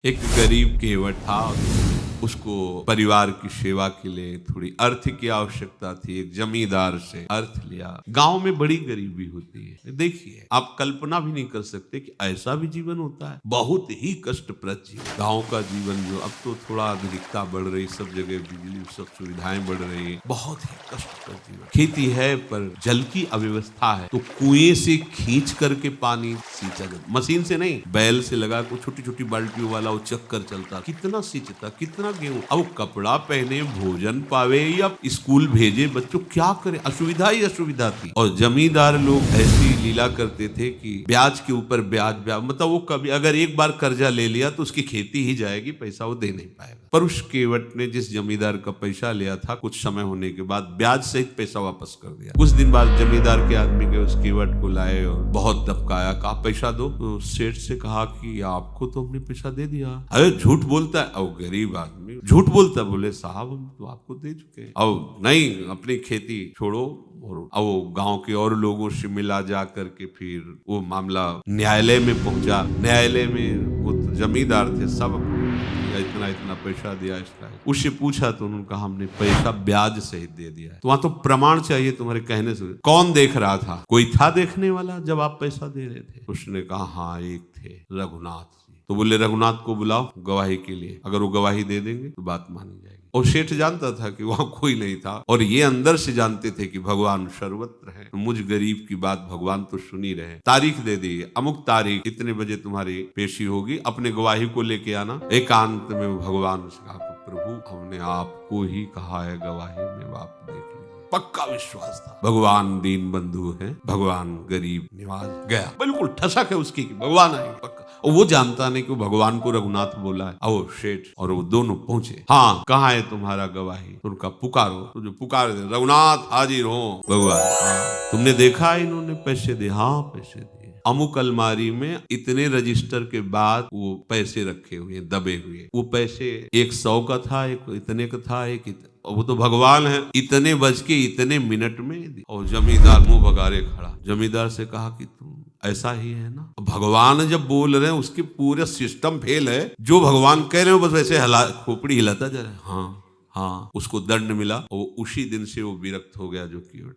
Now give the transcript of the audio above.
एक गरीब केवट था। उसको परिवार की सेवा के लिए थोड़ी अर्थ की आवश्यकता थी। एक जमींदार से अर्थ लिया। गांव में बड़ी गरीबी होती है। देखिए, आप कल्पना भी नहीं कर सकते कि ऐसा भी जीवन होता है। बहुत ही कष्टप्रद जीवन गांव का जीवन। जो अब तो थोड़ा आधुनिकता बढ़ रही, सब जगह बिजली, सब सुविधाएं बढ़ रही है। बहुत ही कष्टप्रद जीवन। खेती है पर जल की अव्यवस्था है, तो कुएं से खींच करके पानी सींचा जाता, मशीन से नहीं, बैल से लगा को छोटी छोटी बाल्टियों वाला वो चक्कर चलता। कितना सींचता, कितना गेहूं। अब कपड़ा पहने, भोजन पावे या स्कूल भेजे बच्चों, क्या करे, असुविधा ही असुविधा थी। और जमींदार लोग ऐसी लीला करते थे कि ब्याज के ऊपर ब्याज ब्याज, मतलब वो कभी अगर एक बार कर्जा ले लिया तो उसकी खेती ही जाएगी, पैसा वो दे नहीं पाएगा। पर उस केवट ने जिस जमींदार का पैसा लिया था, कुछ समय होने के बाद ब्याज सहित पैसा वापस कर दिया। कुछ दिन बाद जमींदार के आदमी के उस केवट को लाए और बहुत दबकाया, कहा पैसा दो। तो सेठ से कहा कि आपको तो हमने पैसा दे दिया। अरे झूठ बोलता है। अब गरीब आदमी झूठ बोलता, बोले साहब हम तो आपको दे चुके हैं। अब नहीं, अपनी खेती छोड़ो। और अब वो गांव के और लोगों से मिला जा करके फिर वो मामला न्यायालय में पहुंचा। न्यायालय में वो जमींदार थे, सब इतना इतना पैसा दिया इसका। उससे पूछा तो उन्होंने कहा हमने पैसा ब्याज सहित दे दिया है। तो वहां तो प्रमाण चाहिए तुम्हारे कहने से। कौन देख रहा था? कोई था देखने वाला जब आप पैसा दे रहे थे? उसने कहा हाँ एक थे, रघुनाथ जी। तो बोले रघुनाथ को बुलाओ गवाही के लिए, अगर वो गवाही दे देंगे तो बात मानी जाएगी। और सेठ जानता था कि वहां कोई नहीं था, और ये अंदर से जानते थे कि भगवान सर्वत्र है। मुझ गरीब की बात भगवान तो सुन ही रहे। तारीख दे दी, अमुक तारीख इतने बजे तुम्हारी पेशी होगी, अपने गवाही को लेके आना। एकांत में वो भगवान से कहा प्रभु हमने आपको ही कहा है गवाही में, आप देख लीजिए। पक्का विश्वास था, भगवान दीन बंधु है, भगवान गरीब निवाज। गया, बिल्कुल ठसक है उसकी कि भगवान आए पक्का। और वो जानता नहीं कि भगवान को रघुनाथ बोला है। अब सेठ और वो दोनों पहुंचे। हाँ कहाँ है तुम्हारा गवाही? तो उनका पुकारो। तो जो पुकार दे, रघुनाथ हाजिर हो। भगवान हाँ तुमने देखा इन्होंने पैसे दिए? हाँ पैसे दिए। अमुक अलमारी में इतने रजिस्टर के बाद वो पैसे रखे हुए, दबे हुए। वो पैसे 100 का था, एक इतने का था, एक वो तो भगवान है, इतने बज के इतने मिनट में। और जमींदार मुंह भगारे खड़ा। जमींदार से कहा कि तुम ऐसा ही है ना? भगवान जब बोल रहे हैं उसके पूरे सिस्टम फेल है। जो भगवान कह रहे हो बस वैसे खोपड़ी हिलाता जा रहा है। हाँ हाँ, उसको दंड मिला और उसी दिन से वो विरक्त हो गया जो केवट।